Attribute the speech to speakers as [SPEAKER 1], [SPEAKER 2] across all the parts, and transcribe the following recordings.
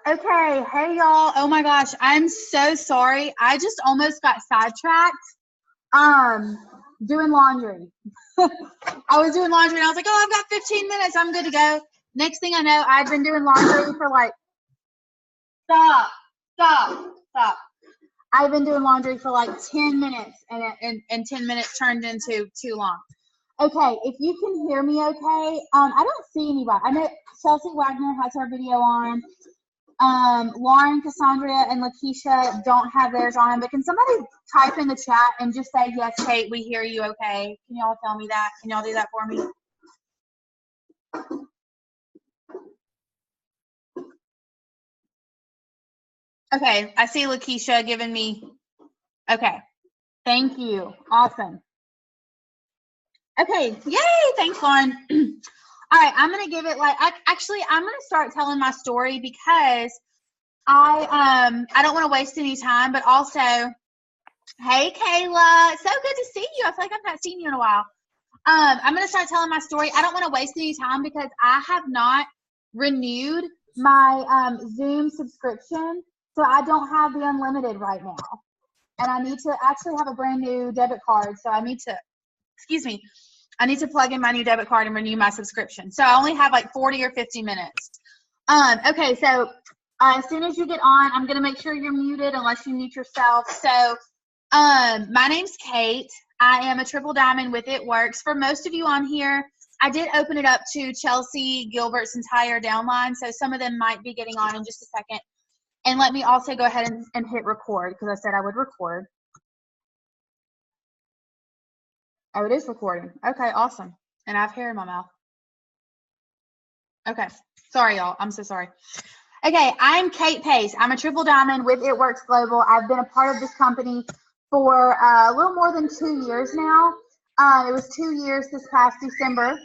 [SPEAKER 1] Okay, hey y'all. Oh my gosh, I'm so sorry. I just almost got sidetracked. Doing laundry. I was doing laundry and I was like, oh, I've got 15 minutes. I'm good to go. Next thing I know, I've been doing laundry for like, stop. I've been doing laundry for like 10 minutes and 10 minutes turned into too long. Okay, if you can hear me okay, I don't see anybody. I know Chelsea Wagner has her video on. Lauren, Cassandra, and Lakeisha don't have theirs on, but can somebody type in the chat and just say, yes, Kate, we hear you okay? Can y'all tell me that? Can y'all do that for me? Okay, I see Lakeisha giving me, okay. Thank you. Awesome. Okay, yay, thanks, Lauren. All right, I'm going to give it like, actually, I'm going to start telling my story because I don't want to waste any time, but also, hey, Kayla, so good to see you. I feel like I've not seen you in a while. I'm going to start telling my story. I don't want to waste any time because I have not renewed my Zoom subscription, so I don't have the unlimited right now. And I need to actually have a brand new debit card, so I need to, excuse me, I need to plug in my new debit card and renew my subscription. So I only have like 40 or 50 minutes. Okay, so as soon as you get on, I'm going to make sure you're muted unless you mute yourself. So my name's Kate. I am a triple diamond with It Works. For most of you on here, I did open it up to Chelsea Gilbert's entire downline, so some of them might be getting on in just a second. And let me also go ahead and hit record because I said I would record. Oh, it is recording. Okay, awesome. And I have hair in my mouth. Okay, sorry, y'all. I'm so sorry. Okay, I'm Kate Pace. I'm a triple diamond with It Works Global. I've been a part of this company for a little more than 2 years now. It was 2 years this past December.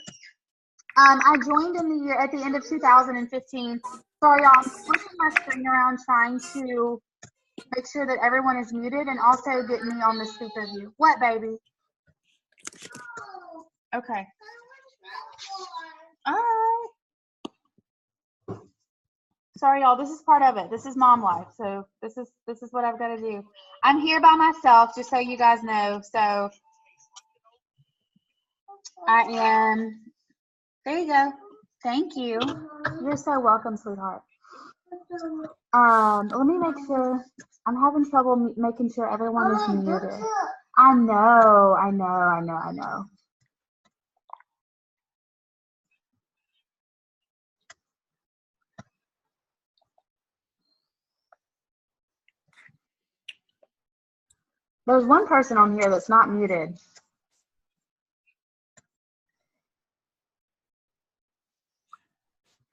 [SPEAKER 1] I joined in the year at the end of 2015. Sorry, y'all. I'm switching my screen around trying to make sure that everyone is muted and also get me on the speaker view. What, baby? Okay. All right. Sorry, y'all. This is part of it. This is mom life. So this is what I've got to do. I'm here by myself, just so you guys know. So I am. There you go. Thank you. You're so welcome, sweetheart. Let me make sure. I'm having trouble making sure everyone is muted. I know. There's one person on here that's not muted.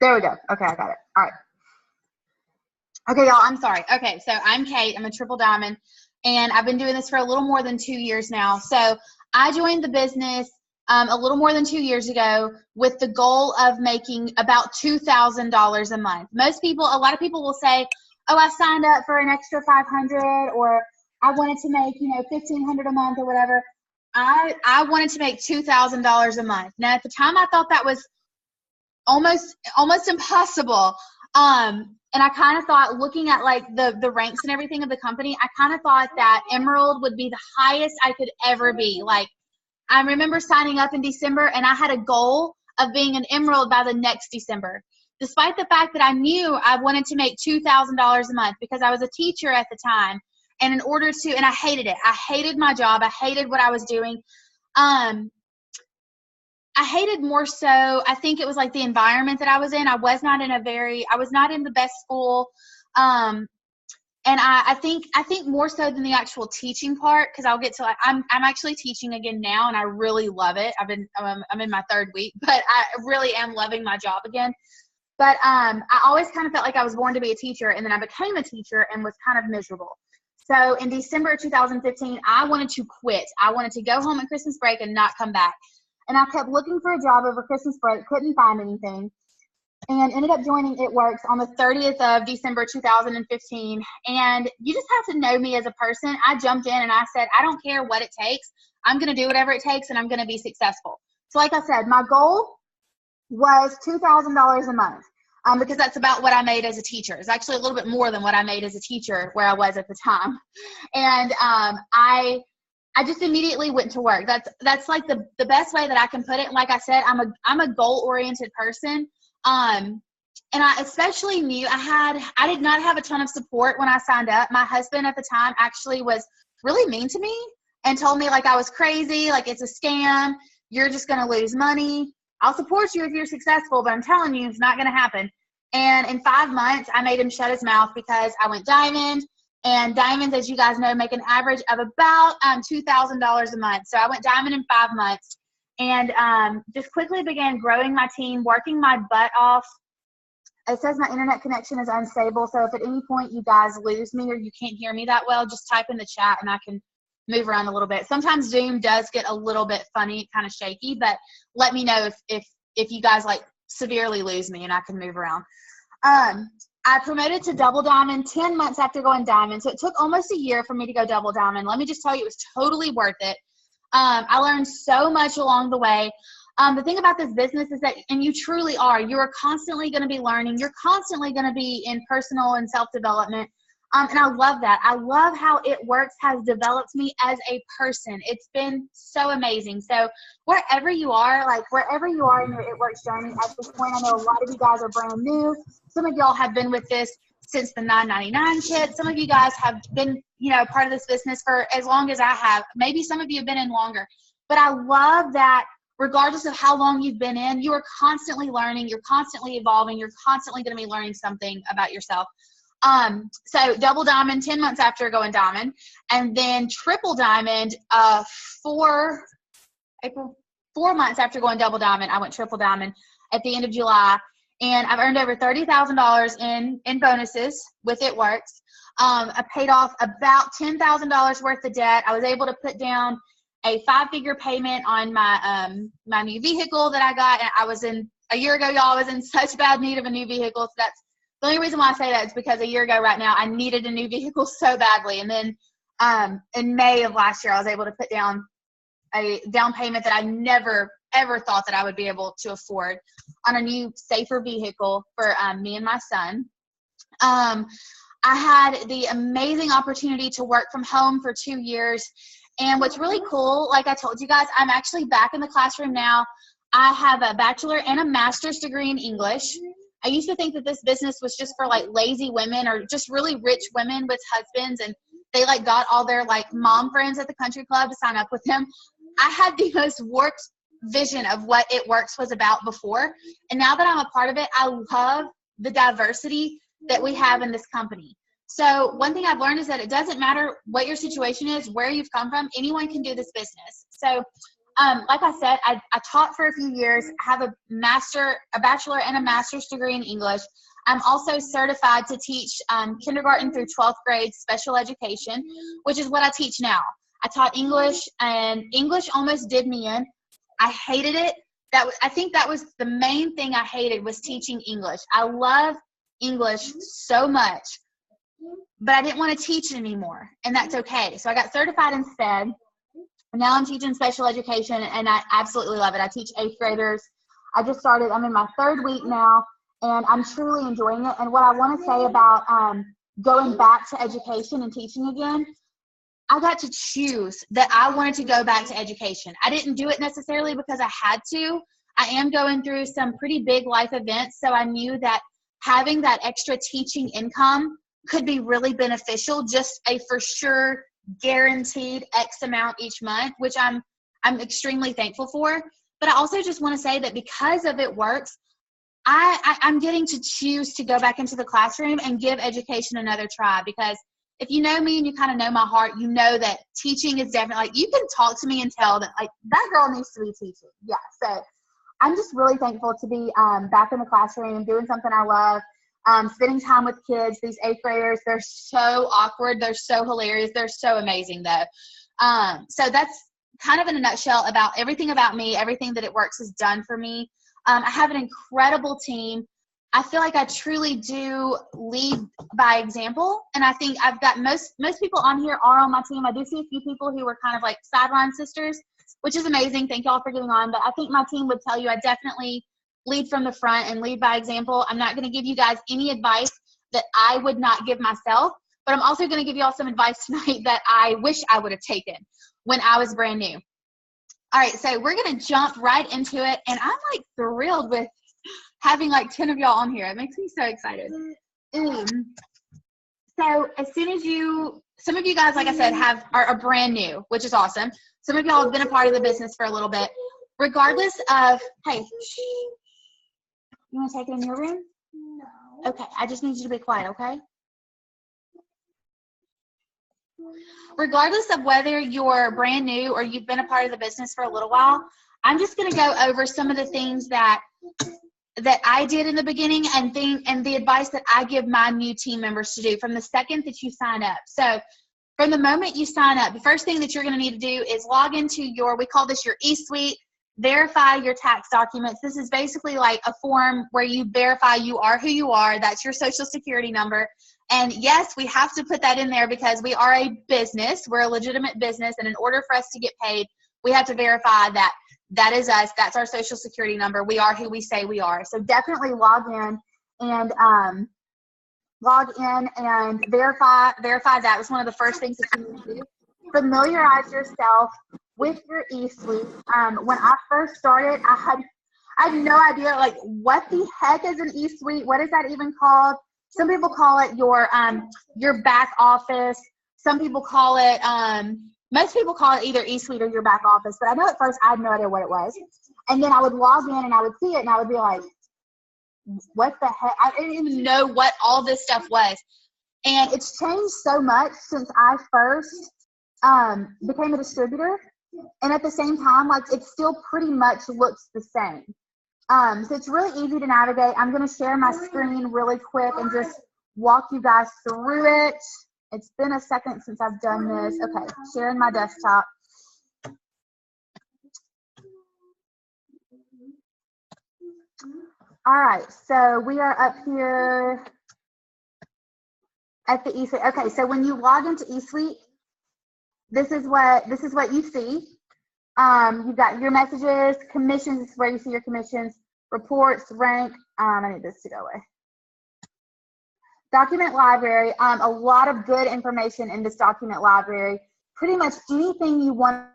[SPEAKER 1] There we go. Okay, I got it. All right. Okay, y'all, I'm sorry. Okay, so I'm Kate. I'm a triple diamond, and I've been doing this for a little more than 2 years now. So I joined the business a little more than 2 years ago with the goal of making about $2,000 a month. A lot of people will say, oh, I signed up for an extra $500, or I wanted to make, $1,500 a month or whatever. I wanted to make $2,000 a month. Now, at the time, I thought that was almost impossible. And I kind of thought, looking at like the ranks and everything of the company, I kind of thought that Emerald would be the highest I could ever be. Like, I remember signing up in December and I had a goal of being an Emerald by the next December, despite the fact that I knew I wanted to make $2,000 a month because I was a teacher at the time. And and I hated it. I hated my job. I hated what I was doing. I hated more so, I think it was like the environment that I was in. I was not in the best school. And I think more so than the actual teaching part, because I'll get to like, I'm actually teaching again now and I really love it. I'm in my 3rd week, but I really am loving my job again. But I always kind of felt like I was born to be a teacher, and then I became a teacher and was kind of miserable. So in December 2015, I wanted to quit. I wanted to go home at Christmas break and not come back. And I kept looking for a job over Christmas break, couldn't find anything, and ended up joining It Works on the 30th of December 2015. And you just have to know me as a person. I jumped in and I said, I don't care what it takes. I'm going to do whatever it takes, and I'm going to be successful. So like I said, my goal was $2,000 a month. Because that's about what I made as a teacher. It's actually a little bit more than what I made as a teacher where I was at the time. And I just immediately went to work. That's like the best way that I can put it. Like I said, I'm a goal-oriented person. And I especially knew I did not have a ton of support when I signed up. My husband at the time actually was really mean to me and told me like I was crazy, like it's a scam, you're just going to lose money. I'll support you if you're successful, but I'm telling you, it's not going to happen. And in 5 months, I made him shut his mouth because I went diamond. And diamonds, as you guys know, make an average of about $2,000 a month. So I went diamond in 5 months and just quickly began growing my team, working my butt off. It says my internet connection is unstable. So if at any point you guys lose me or you can't hear me that well, just type in the chat and I can move around a little bit. Sometimes Zoom does get a little bit funny, kind of shaky, but let me know if you guys like severely lose me and I can move around. I promoted to double diamond 10 months after going diamond. So it took almost a year for me to go double diamond. Let me just tell you, it was totally worth it. I learned so much along the way. The thing about this business is that, and you truly are, you're constantly going to be learning. You're constantly going to be in personal and self-development. And I love that. I love how It Works has developed me as a person. It's been so amazing. So wherever you are in your It Works journey at this point, I know a lot of you guys are brand new. Some of y'all have been with this since the $9.99 kit. Some of you guys have been, part of this business for as long as I have. Maybe some of you have been in longer. But I love that regardless of how long you've been in, you are constantly learning. You're constantly evolving. You're constantly going to be learning something about yourself. So double diamond 10 months after going diamond, and then triple diamond 4 months after going double diamond. I went triple diamond at the end of July, and I've earned over $30,000 in bonuses with It Works. I paid off about $10,000 worth of debt. I was able to put down a 5-figure payment on my new vehicle that I got. And a year ago, y'all, I was in such bad need of a new vehicle. So that's the only reason why I say that is because a year ago right now, I needed a new vehicle so badly. And then in May of last year, I was able to put down a down payment that I never, ever thought that I would be able to afford on a new, safer vehicle for me and my son. I had the amazing opportunity to work from home for 2 years. And what's really cool, like I told you guys, I'm actually back in the classroom now. I have a bachelor and a master's degree in English. I used to think that this business was just for like lazy women or just really rich women with husbands, and they like got all their like mom friends at the country club to sign up with them. I had the most warped vision of what It Works was about before. And now that I'm a part of it, I love the diversity that we have in this company. So one thing I've learned is that it doesn't matter what your situation is, where you've come from, anyone can do this business. So like I said, I taught for a few years. I have a bachelor and a master's degree in English. I'm also certified to teach kindergarten through 12th grade special education, which is what I teach now. I taught English, and English almost did me in. I hated it. I think that was the main thing I hated, was teaching English. I love English so much, but I didn't want to teach it anymore, and that's okay. So I got certified instead. Now I'm teaching special education, and I absolutely love it. I teach 8th graders. I'm in my 3rd week now, and I'm truly enjoying it. And what I want to say about going back to education and teaching again, I got to choose that I wanted to go back to education. I didn't do it necessarily because I had to. I am going through some pretty big life events, so I knew that having that extra teaching income could be really beneficial, just a for sure guaranteed X amount each month, which I'm extremely thankful for. But I also just want to say that because of It Works, I'm getting to choose to go back into the classroom and give education another try. Because if you know me and you kind of know my heart, you know that teaching is definitely, like, you can talk to me and tell that like that girl needs to be teaching. Yeah, so I'm just really thankful to be back in the classroom doing something I love. Spending time with kids, these 8th graders, they're so awkward. They're so hilarious. They're so amazing, though. So that's kind of in a nutshell about everything about me, everything that It Works has done for me. I have an incredible team. I feel like I truly do lead by example, and I think I've got most people on here are on my team. I do see a few people who are kind of like sideline sisters, which is amazing. Thank y'all for getting on. But I think my team would tell you I definitely lead from the front and lead by example. I'm not going to give you guys any advice that I would not give myself, but I'm also going to give you all some advice tonight that I wish I would have taken when I was brand new. All right, so we're going to jump right into it, and I'm like thrilled with having like 10 of y'all on here. It makes me so excited. So as soon as some of you guys, like I said, are brand new, which is awesome. Some of y'all have been a part of the business for a little bit. Regardless of, hey, you want to take it in your room? No. Okay, I just need you to be quiet, okay? Regardless of whether you're brand new or you've been a part of the business for a little while, I'm just going to go over some of the things that I did in the beginning and the advice that I give my new team members to do from the second that you sign up. So from the moment you sign up, the first thing that you're going to need to do is log into we call this your eSuite, verify your tax documents. This is basically like a form where you verify you are who you are. That's your social security number. And yes, we have to put that in there because we are a business. We're a legitimate business. And in order for us to get paid, we have to verify that is us. That's our social security number. We are who we say we are. So definitely log in and verify that. Was one of the first things that you need to do. Familiarize yourself with your eSuite. When I first started, I had no idea, like, what the heck is an eSuite? What is that even called? Some people call it your back office. Some people call it, most people call it either eSuite or your back office. But I know at first I had no idea what it was. And then I would log in and I would see it and I would be like, what the heck? I didn't even know what all this stuff was. And it's changed so much since I first became a distributor. And at the same time, like, it still pretty much looks the same. So it's really easy to navigate. I'm going to share my screen really quick and just walk you guys through it. It's been a second since I've done this. Okay, sharing my desktop. All right, so we are up here at the eSuite. Okay, so when you log into eSuite, this is what you see. You've got your messages, commissions. This is where you see your commissions, reports, rank. I need this to go away. Document library. A lot of good information in this document library. Pretty much anything you want.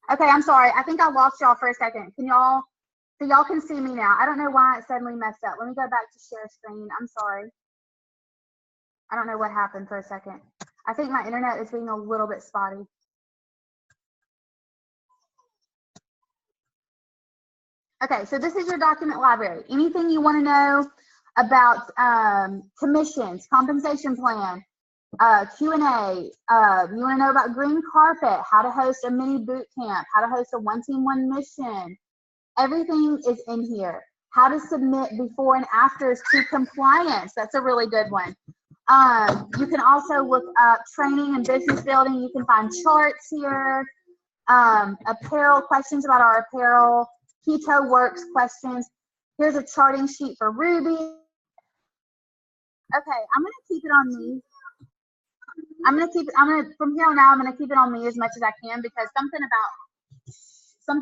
[SPEAKER 1] Okay, I'm sorry. I think I lost y'all for a second. So y'all can see me now. I don't know why it suddenly messed up. Let me go back to share screen. I'm sorry. I don't know what happened for a second. I think my internet is being a little bit spotty. Okay, so this is your document library. Anything you want to know about commissions, compensation plan, Q&A, you want to know about green carpet, how to host a mini boot camp, how to host a 1-team 1 mission. Everything is in here. How to submit before and afters to compliance. That's a really good one. You can also look up training and business building. You can find charts here. Apparel, questions about our apparel. Keto Works questions. Here's a charting sheet for Ruby. Okay, I'm going to keep it on me. From here on out, I'm going to keep it on me as much as I can because something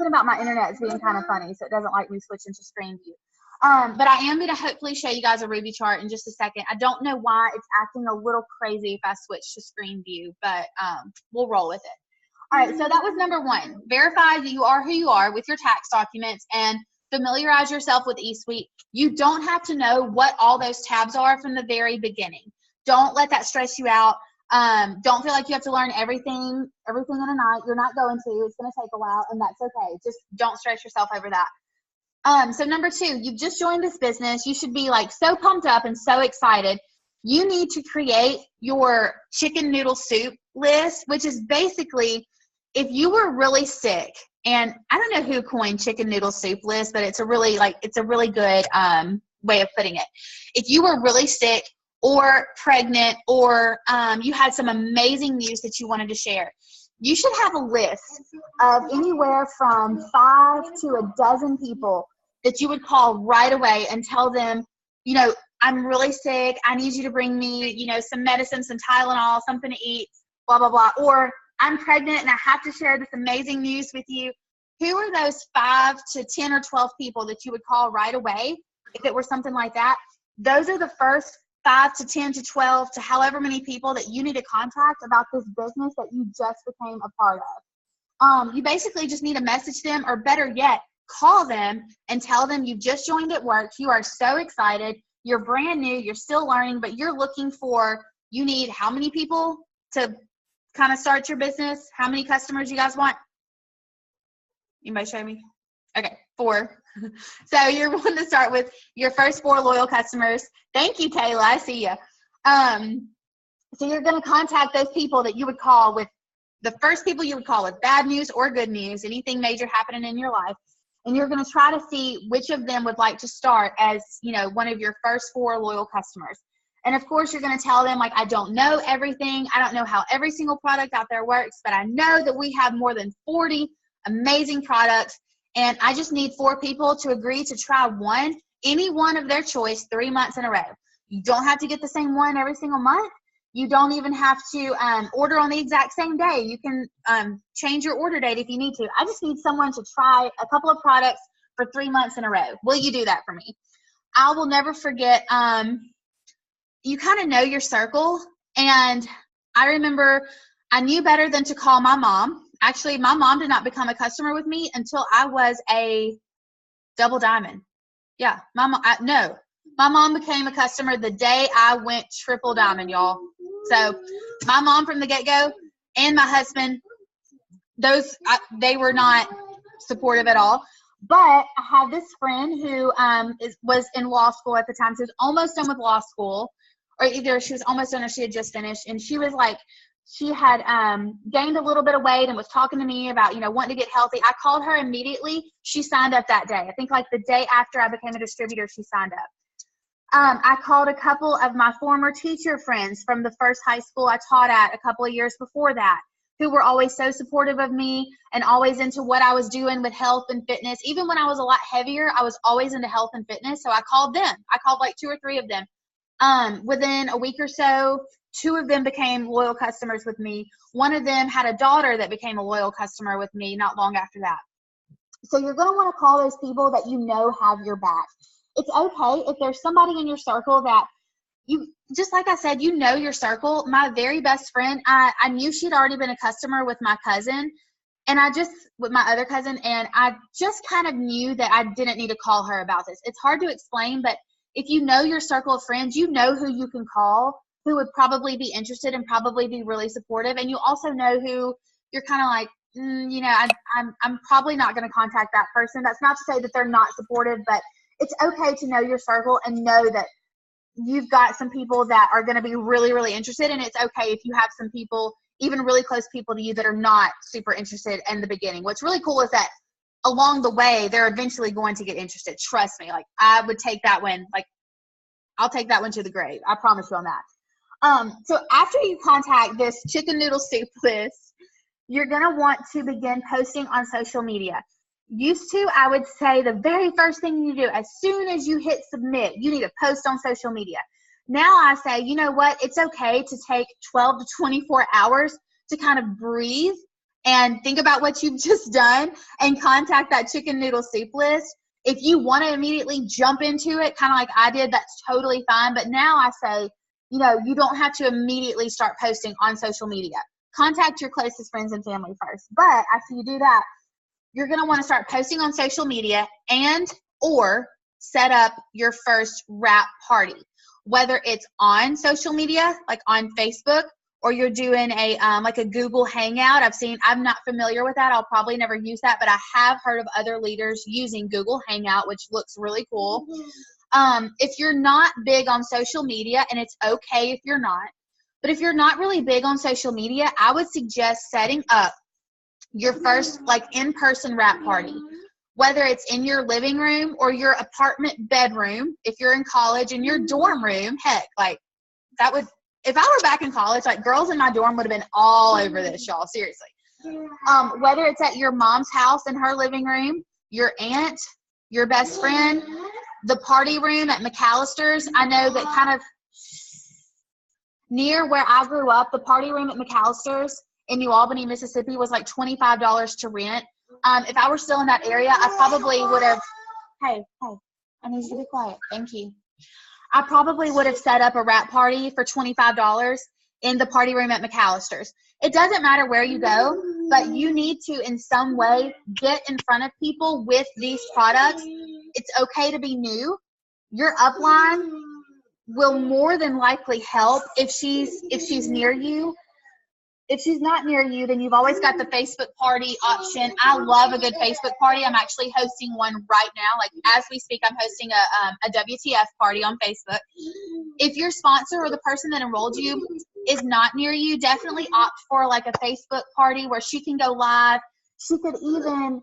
[SPEAKER 1] about my internet is being kind of funny, so it doesn't like me switching to screen view. But I am going to hopefully show you guys a Ruby chart in just a second. I don't know why it's acting a little crazy if I switch to screen view, but we'll roll with it. All right, so that was number one. Verify that you are who you are with your tax documents and familiarize yourself with eSuite. You don't have to know what all those tabs are from the very beginning. Don't let that stress you out. Don't feel like you have to learn everything in a night. You're not going to. It's going to take a while, and that's okay. Just don't stress yourself over that. So number two, you've just joined this business. You should be like so pumped up and so excited. You need to create your chicken noodle soup list, which is basically if you were really sick, and I don't know who coined chicken noodle soup list, but it's a really good way of putting it. If you were really sick or pregnant, or you had some amazing news that you wanted to share, you should have a list of anywhere from 5 to a dozen people that you would call right away and tell them, you know, I'm really sick. I need you to bring me, you know, some medicine, some Tylenol, something to eat, blah, blah, blah. Or I'm pregnant and I have to share this amazing news with you. Who are those 5 to 10 or 12 people that you would call right away if it were something like that? Those are the first 5 to 10 to 12 to however many people that you need to contact about this business that you just became a part of. You basically just need to message them, or better yet, call them and tell them you just joined at work. You are so excited. You're brand new. You're still learning, but you're looking for, you need how many people to kind of start your business? How many customers you guys want? Anybody show me? Okay, 4. So you're wanting to start with your first 4 loyal customers. Thank you, Kayla. I see you. So you're going to contact those people that you would call with, the first people you would call with bad news or good news, anything major happening in your life. And you're going to try to see which of them would like to start as, you know, one of your first 4 loyal customers. And of course, you're going to tell them, like, I don't know everything. I don't know how every single product out there works, but I know that we have more than 40 amazing products. And I just need 4 people to agree to try any one of their choice 3 months in a row. You don't have to get the same one every single month. You don't even have to order on the exact same day. You can change your order date if you need to. I just need someone to try a couple of products for 3 months in a row. Will you do that for me? I will never forget, you kind of know your circle. And I remember I knew better than to call my mom. Actually, my mom did not become a customer with me until I was a double diamond. Yeah, my mom became a customer the day I went triple diamond, y'all. So my mom from the get-go and my husband, they were not supportive at all. But I had this friend who was in law school at the time. She was almost done with law school, or either she was almost done or she had just finished. And she was like, she had gained a little bit of weight and was talking to me about, you know, wanting to get healthy. I called her immediately. She signed up that day. I think like the day after I became a distributor, she signed up. I called a couple of my former teacher friends from the first high school I taught at a couple of years before that, who were always so supportive of me and always into what I was doing with health and fitness. Even when I was a lot heavier, I was always into health and fitness. So I called them. I called like 2 or 3 of them. Within a week or so, 2 of them became loyal customers with me. One of them had a daughter that became a loyal customer with me not long after that. So you're going to want to call those people that you know have your back. It's okay if there's somebody in your circle that you, just like I said, you know your circle. My very best friend, I knew she'd already been a customer with my cousin, and with my other cousin, and I just kind of knew that I didn't need to call her about this. It's hard to explain, but if you know your circle of friends, you know who you can call, who would probably be interested and probably be really supportive. And you also know who you're kind of like, you know, I'm probably not going to contact that person. That's not to say that they're not supportive, but it's okay to know your circle and know that you've got some people that are going to be really, really interested. And it's okay if you have some people, even really close people to you, that are not super interested in the beginning. What's really cool is that along the way, they're eventually going to get interested. Trust me. Like, I would take that one. Like, I'll take that one to the grave. I promise you on that. So after you contact this chicken noodle soup list, you're going to want to begin posting on social media. Used to, I would say the very first thing you do, as soon as you hit submit, you need to post on social media. Now I say, you know what? It's okay to take 12 to 24 hours to kind of breathe and think about what you've just done and contact that chicken noodle soup list. If you want to immediately jump into it, kind of like I did, that's totally fine. But now I say, you know, you don't have to immediately start posting on social media. Contact your closest friends and family first. But after you do that, you're going to want to start posting on social media and or set up your first wrap party, whether it's on social media, like on Facebook, or you're doing a like a Google Hangout. I'm not familiar with that. I'll probably never use that, but I have heard of other leaders using Google Hangout, which looks really cool. If you're not big on social media, and it's okay if you're not, but if you're not really big on social media, I would suggest setting up your first like in-person wrap party, whether it's in your living room or your apartment bedroom. If you're in college, in your dorm room, heck, like if I were back in college, like girls in my dorm would have been all over this, y'all, seriously. Whether it's at your mom's house in her living room, your aunt, your best friend, the party room at McAllister's. I know that kind of near where I grew up, the party room at McAllister's in New Albany, Mississippi was like $25 to rent. If I were still in that area, I probably would have, hey, I need you to be quiet. Thank you. I probably would have set up a wrap party for $25 in the party room at McAllister's. It doesn't matter where you go, but you need to in some way get in front of people with these products. It's okay to be new. Your upline will more than likely help if she's near you. If she's not near you, then you've always got the Facebook party option. I love a good Facebook party. I'm actually hosting one right now. Like as we speak, I'm hosting a WTF party on Facebook. If your sponsor or the person that enrolled you is not near you, definitely opt for like a Facebook party where she can go live. She could even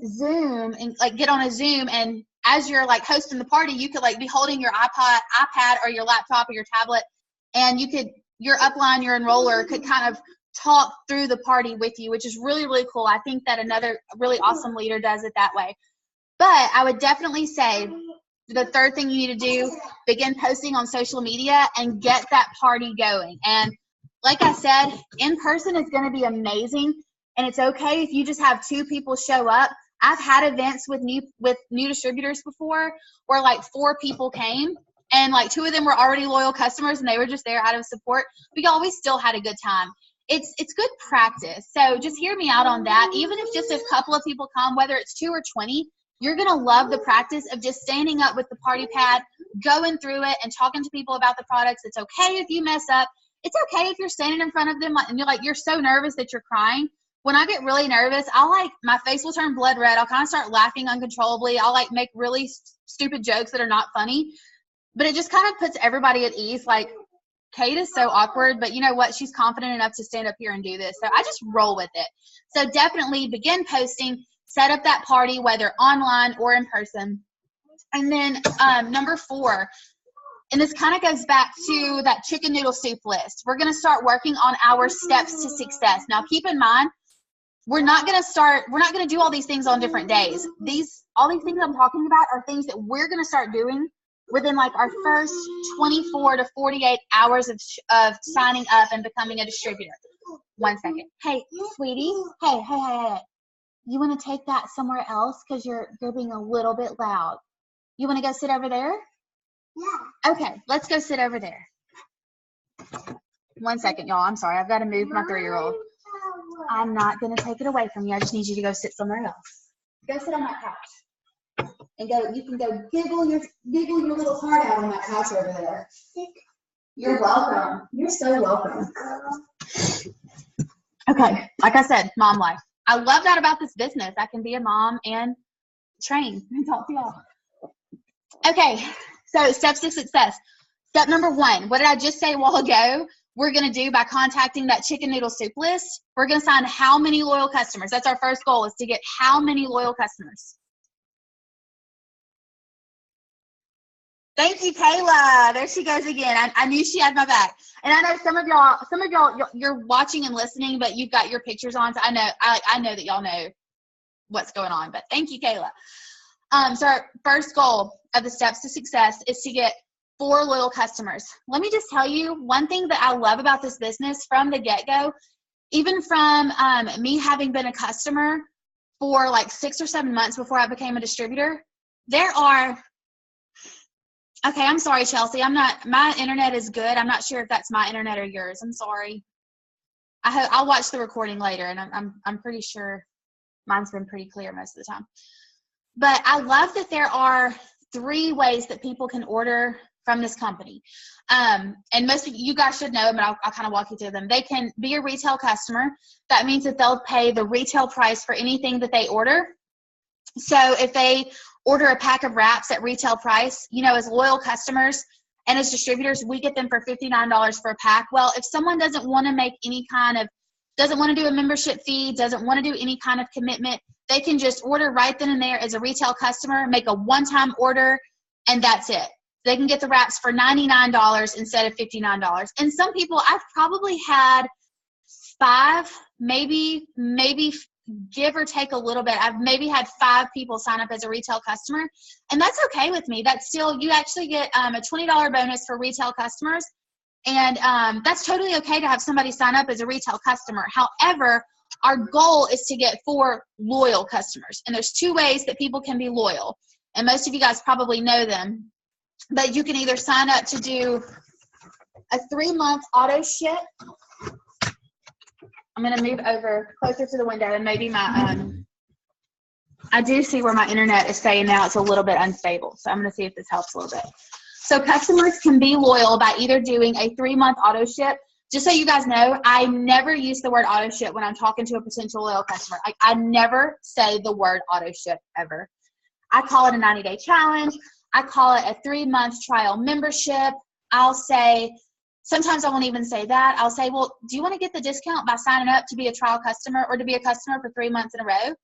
[SPEAKER 1] Zoom and like get on a Zoom, and as you're like hosting the party, you could like be holding your iPad or your laptop or your tablet, and your upline, your enroller could kind of talk through the party with you, which is really, really cool. I think that another really awesome leader does it that way. But I would definitely say the third thing you need to do, begin posting on social media and get that party going. And like I said, in person is going to be amazing. And it's okay if you just have 2 people show up. I've had events with new distributors before where like 4 people came. And like 2 of them were already loyal customers and they were just there out of support. We always still had a good time. It's good practice. So just hear me out on that. Even if just a couple of people come, whether it's 2 or 20, you're going to love the practice of just standing up with the party pad, going through it and talking to people about the products. It's okay if you mess up. It's okay if you're standing in front of them and you're so nervous that you're crying. When I get really nervous, my face will turn blood red. I'll kind of start laughing uncontrollably. I'll like make really stupid jokes that are not funny. But it just kind of puts everybody at ease. Like, Kate is so awkward, but you know what? She's confident enough to stand up here and do this. So I just roll with it. So definitely begin posting, set up that party, whether online or in person. And then number 4, and this kind of goes back to that chicken noodle soup list. We're going to start working on our steps to success. Now, keep in mind, we're not going to do all these things on different days. All these things I'm talking about are things that we're going to start doing within like our first 24 to 48 hours of signing up and becoming a distributor. 1 second. Hey, sweetie. Hey. You want to take that somewhere else because you're being a little bit loud. You want to go sit over there? Yeah. Okay, let's go sit over there. 1 second, y'all. I'm sorry. I've got to move my 3-year-old. I'm not going to take it away from you. I just need you to go sit somewhere else. Go sit on that couch. And you can go giggle your little heart out on that couch over there. You're welcome. You're so welcome. Okay, like I said, mom life. I love that about this business. I can be a mom and train and talk to y'all. Okay, so steps to success. Step number 1, what did I just say a while ago? We're going to do by contacting that chicken noodle soup list. We're going to sign how many loyal customers. That's our first goal, is to get how many loyal customers. Thank you, Kayla. There she goes again. I knew she had my back. And I know some of y'all, you're watching and listening, but you've got your pictures on. So I know that y'all know what's going on. But thank you, Kayla. So our first goal of the steps to success is to get 4 loyal customers. Let me just tell you one thing that I love about this business from the get-go, even from me having been a customer for like 6 or 7 months before I became a distributor. Okay, I'm sorry, Chelsea. My internet is good. I'm not sure if that's my internet or yours. I'm sorry. I'll watch the recording later, and I'm pretty sure mine's been pretty clear most of the time. But I love that there are 3 ways that people can order from this company. And most of you guys should know them, but I'll kind of walk you through them. They can be a retail customer. That means that they'll pay the retail price for anything that they order. So if they order a pack of wraps at retail price, as loyal customers and as distributors, we get them for $59 for a pack. Well, if someone doesn't want to doesn't want to do a membership fee, doesn't want to do any kind of commitment, they can just order right then and there as a retail customer, make a one-time order, and that's it. They can get the wraps for $99 instead of $59. And some people, I've probably had 5, maybe give or take a little bit. I've maybe had 5 people sign up as a retail customer, and that's okay with me. That's still, you actually get a $20 bonus for retail customers, and that's totally okay to have somebody sign up as a retail customer. However, our goal is to get 4 loyal customers, and there's 2 ways that people can be loyal, and most of you guys probably know them. But you can either sign up to do a 3-month auto ship. I'm going to move over closer to the window, and maybe my, I do see where my internet is saying now it's a little bit unstable. So I'm going to see if this helps a little bit. So customers can be loyal by either doing a 3-month auto ship. Just so you guys know, I never use the word auto ship when I'm talking to a potential loyal customer. I never say the word auto ship ever. I call it a 90-day challenge. I call it a 3-month trial membership. I'll say, sometimes I won't even say that. I'll say, well, do you want to get the discount by signing up to be a trial customer or to be a customer for 3 months in a row?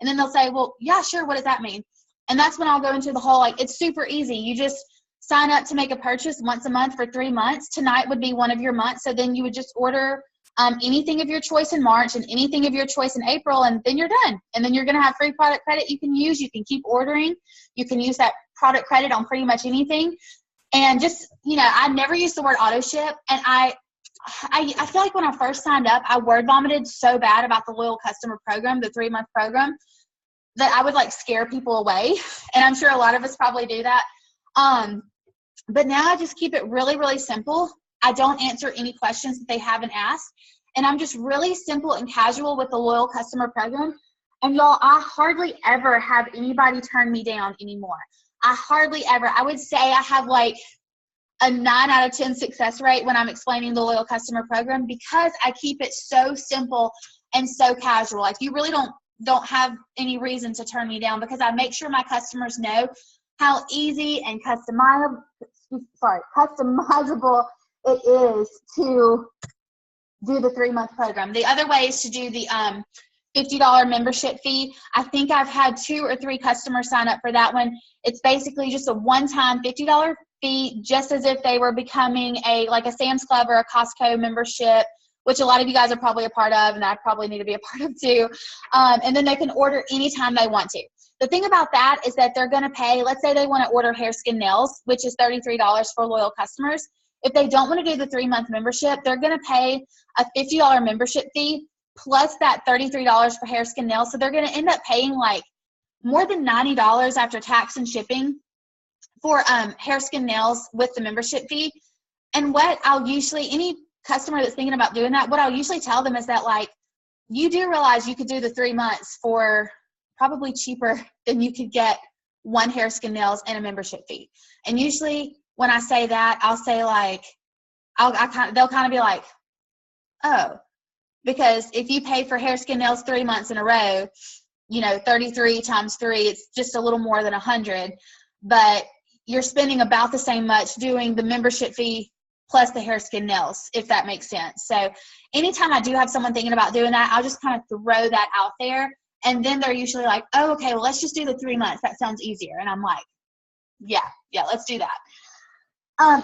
[SPEAKER 1] And then they'll say, well, yeah, sure. What does that mean? And that's when I'll go into the whole, like, it's super easy. You just sign up to make a purchase once a month for 3 months. Tonight would be one of your months. So then you would just order anything of your choice in March and anything of your choice in April, and then you're done. And then you're going to have free product credit you can use. You can keep ordering. You can use that product credit on pretty much anything. And just, you know, I never used the word auto ship. And I feel like when I first signed up, I word vomited so bad about the loyal customer program, the 3-month program, that I would like scare people away. And I'm sure a lot of us probably do that. But now I just keep it really, really simple. I don't answer any questions that they haven't asked. And I'm just really simple and casual with the loyal customer program. And y'all, I hardly ever have anybody turn me down anymore. I hardly ever. I would say I have like a 9 out of 10 success rate when I'm explaining the loyal customer program, because I keep it so simple and so casual. Like, you really don't have any reason to turn me down, because I make sure my customers know how easy and customizable it is to do the 3-month program. The other way is to do the $50 membership fee. I think I've had 2 or 3 customers sign up for that one. It's basically just a one-time $50 fee, just as if they were becoming like a Sam's Club or a Costco membership, which a lot of you guys are probably a part of, and I probably need to be a part of too. And then they can order anytime they want to. The thing about that is that they're going to pay, let's say they want to order hair, skin, nails, which is $33 for loyal customers. If they don't want to do the 3-month membership, they're going to pay a $50 membership fee plus that $33 for hair, skin, nails. So they're going to end up paying like more than $90 after tax and shipping for hair, skin, nails with the membership fee. And what I'll usually, any customer that's thinking about doing that, what I'll usually tell them is that, like, you do realize you could do the 3 months for probably cheaper than you could get 1 hair, skin, nails and a membership fee. And usually when I say that, I'll say like, they'll kind of be like, oh, because if you pay for hair, skin, nails 3 months in a row, you know, 33 times 3, it's just a little more than 100, but you're spending about the same much doing the membership fee plus the hair, skin, nails, if that makes sense. So anytime I do have someone thinking about doing that, I'll just kind of throw that out there. And then they're usually like, oh, okay, well, let's just do the 3 months. That sounds easier. And I'm like, yeah, let's do that.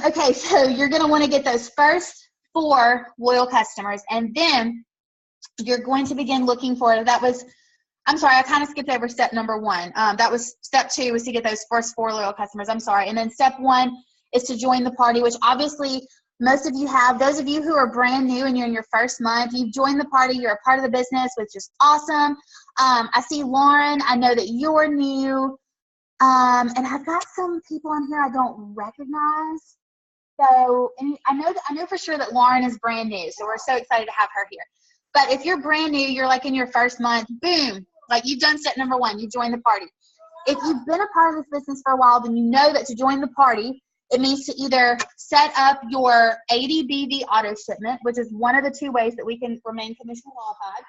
[SPEAKER 1] Okay, so you're going to want to get those first 4 loyal customers. And then you're going to begin looking for, I'm sorry, I kind of skipped over step number 1. That was step 2, was to get those first 4 loyal customers. I'm sorry. And then step 1 is to join the party, which obviously most of you have. Those of you who are brand new and you're in your first month, you've joined the party, you're a part of the business, which is awesome. I see Lauren, I know that you're new. And I've got some people on here I don't recognize. So, and I know for sure that Lauren is brand new, so we're so excited to have her here. But if you're brand new, you're like in your first month, boom, like you've done step number 1, you joined the party. If you've been a part of this business for a while, then you know that to join the party, it means to either set up your 80 BV auto shipment, which is one of the 2 ways that we can remain commission qualified,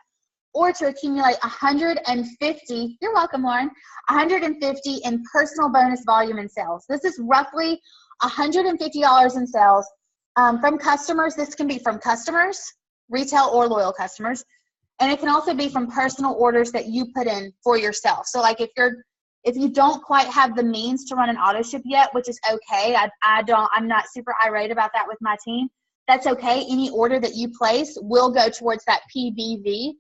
[SPEAKER 1] or to accumulate 150, you're welcome, Lauren, 150 in personal bonus volume in sales. This is roughly $150 in sales from customers. This can be from customers, retail or loyal customers, and it can also be from personal orders that you put in for yourself. So like if you're If you don't quite have the means to run an auto ship yet, which is okay, I'm not super irate about that with my team. That's okay. Any order that you place will go towards that PBV.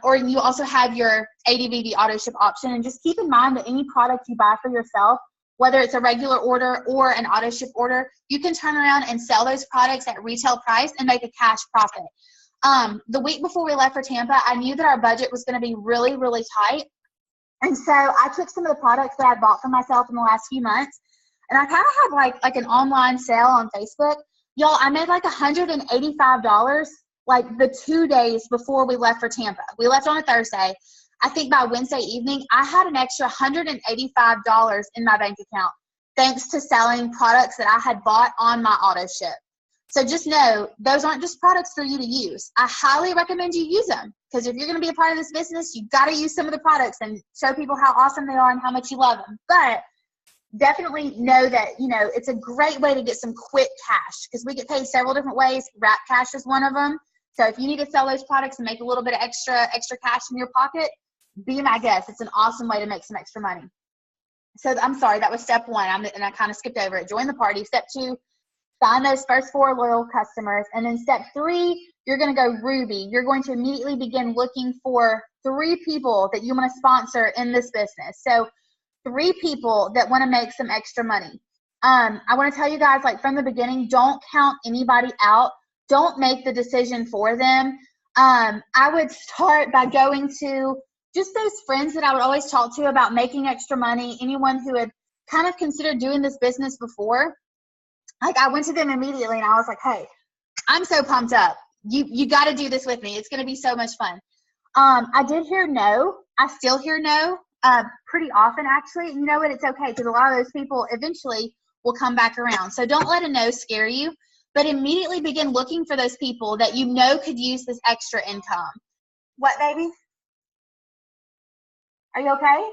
[SPEAKER 1] Or you also have your ADVV auto ship option. And just keep in mind that any product you buy for yourself, whether it's a regular order or an auto ship order, you can turn around and sell those products at retail price and make a cash profit. The week before we left for Tampa, I knew that our budget was going to be really, really tight. And so I took some of the products that I bought for myself in the last few months, and I kind of had like an online sale on Facebook. Y'all, I made like $185 like the 2 days before we left for Tampa. We left on a Thursday. I think by Wednesday evening, I had an extra $185 in my bank account thanks to selling products that I had bought on my auto ship. So just know, those aren't just products for you to use. I highly recommend you use them, because if you're going to be a part of this business, you've got to use some of the products and show people how awesome they are and how much you love them. But definitely know that, it's a great way to get some quick cash, because we get paid several different ways. Wrap cash is one of them. So if you need to sell those products and make a little bit of extra cash in your pocket, be my guest. It's an awesome way to make some extra money. So I'm sorry, that was step one, and I kind of skipped over it. Join the party. Step two, find those first 4 loyal customers. And then step 3, you're going to go Ruby. You're going to immediately begin looking for 3 people that you want to sponsor in this business. So 3 people that want to make some extra money. I want to tell you guys, like from the beginning, don't count anybody out. Don't make the decision for them. I would start by going to just those friends that I would always talk to about making extra money, anyone who had kind of considered doing this business before. Like I went to them immediately and I was like, hey, I'm so pumped up. You got to do this with me. It's going to be so much fun. I did hear no. I still hear no pretty often, actually. You know what? It's okay, because a lot of those people eventually will come back around. So don't let a no scare you, but immediately begin looking for those people that you know could use this extra income. What, baby? Are you okay?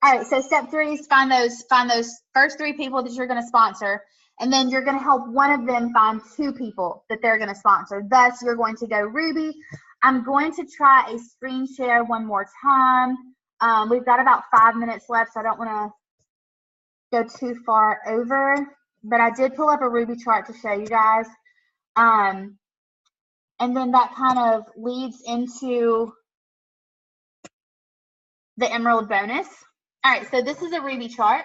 [SPEAKER 1] All right, so step 3 is find those first 3 people that you're going to sponsor, and then you're going to help one of them find 2 people that they're going to sponsor. Thus, you're going to go Ruby. I'm going to try a screen share one more time. We've got about 5 minutes left, so I don't want to go too far over, but I did pull up a Ruby chart to show you guys. And then that kind of leads into the Emerald bonus. All right, so this is a Ruby chart,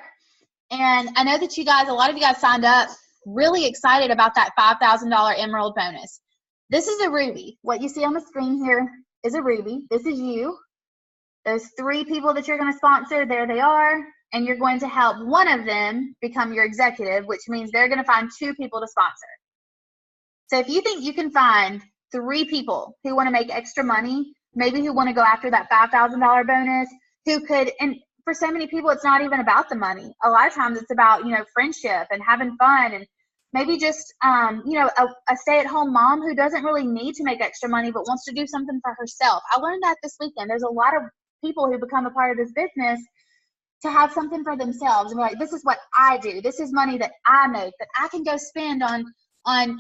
[SPEAKER 1] and I know that a lot of you guys signed up really excited about that $5,000 Emerald bonus. This is a Ruby. What you see on the screen here is a Ruby. This is you. Those 3 people that you're going to sponsor, there they are, and you're going to help one of them become your executive, which means they're going to find 2 people to sponsor. So if you think you can find 3 people who want to make extra money, maybe who want to go after that $5,000 bonus, who could, and for so many people, it's not even about the money. A lot of times it's about, friendship and having fun, and maybe just, a stay-at-home mom who doesn't really need to make extra money but wants to do something for herself. I learned that this weekend. There's a lot of people who become a part of this business to have something for themselves and be like, this is what I do. This is money that I make that I can go spend on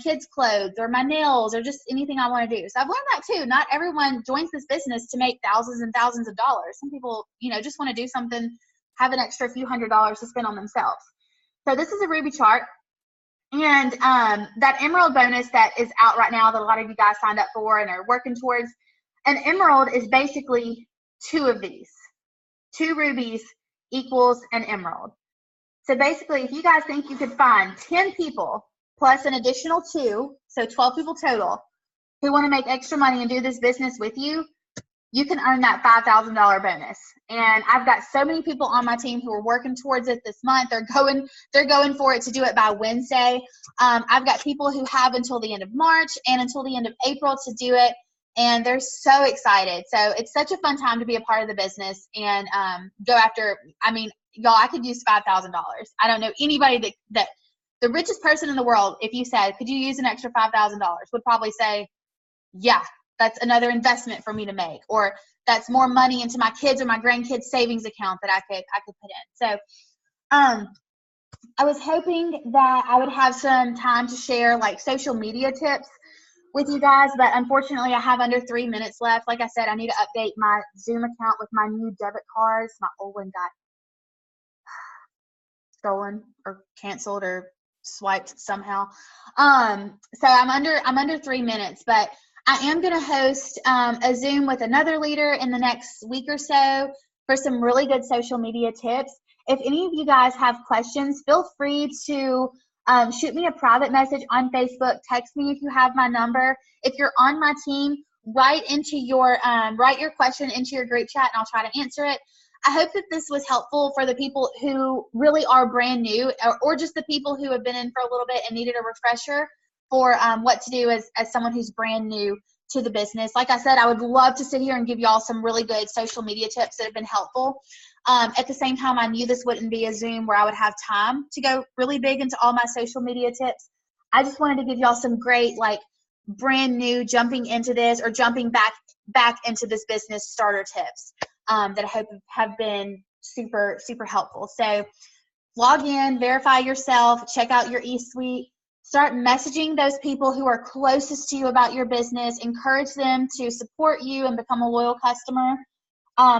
[SPEAKER 1] kids' clothes or my nails or just anything I want to do. So I've learned that too. Not everyone joins this business to make thousands and thousands of dollars. Some people, just want to do something, have an extra few $100s to spend on themselves. So this is a Ruby chart. And that Emerald bonus that is out right now that a lot of you guys signed up for and are working towards, an Emerald is basically 2 of these. 2 rubies equals an Emerald. So basically, if you guys think you could find 10 people plus an additional 2, so 12 people total, who want to make extra money and do this business with you, you can earn that $5,000 bonus. And I've got so many people on my team who are working towards it this month. They're going for it to do it by Wednesday. I've got people who have until the end of March and until the end of April to do it, and they're so excited. So it's such a fun time to be a part of the business and go after. I mean, y'all, I could use $5,000. I don't know anybody that the richest person in the world, if you said, could you use an extra $5,000, would probably say, yeah, that's another investment for me to make, or that's more money into my kids or my grandkids' savings account that I could put in. So I was hoping that I would have some time to share like social media tips with you guys, but unfortunately I have under 3 minutes left. Like I said, I need to update my Zoom account with my new debit cards. My old one got stolen or canceled or swiped somehow. So I'm under 3 minutes, but I am going to host a Zoom with another leader in the next week or so for some really good social media tips. If any of you guys have questions, feel free to shoot me a private message on Facebook. Text me if you have my number. If you're on my team, write your question into your group chat, and I'll try to answer it. I hope that this was helpful for the people who really are brand new, or just the people who have been in for a little bit and needed a refresher for what to do as someone who's brand new to the business. Like I said, I would love to sit here and give y'all some really good social media tips that have been helpful. At the same time, I knew this wouldn't be a Zoom where I would have time to go really big into all my social media tips. I just wanted to give y'all some great, like, brand new jumping into this or jumping back into this business starter tips that I hope have been super, super helpful. So log in, verify yourself, check out your eSuite, start messaging those people who are closest to you about your business, encourage them to support you and become a loyal customer.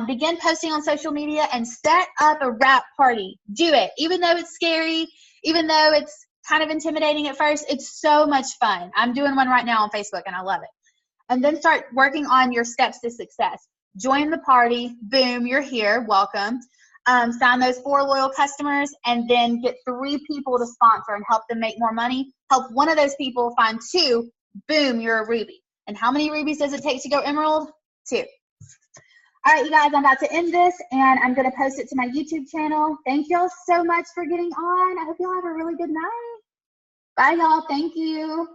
[SPEAKER 1] Begin posting on social media and set up a wrap party. Do it. Even though it's scary, even though it's kind of intimidating at first, it's so much fun. I'm doing one right now on Facebook and I love it. And then start working on your steps to success. Join the party. Boom, you're here. Welcome. Sign those 4 loyal customers, and then get 3 people to sponsor and help them make more money. Help one of those people find 2. Boom, you're a Ruby. And how many rubies does it take to go Emerald? 2. All right, you guys, I'm about to end this, and I'm going to post it to my YouTube channel. Thank y'all so much for getting on. I hope y'all have a really good night. Bye, y'all. Thank you.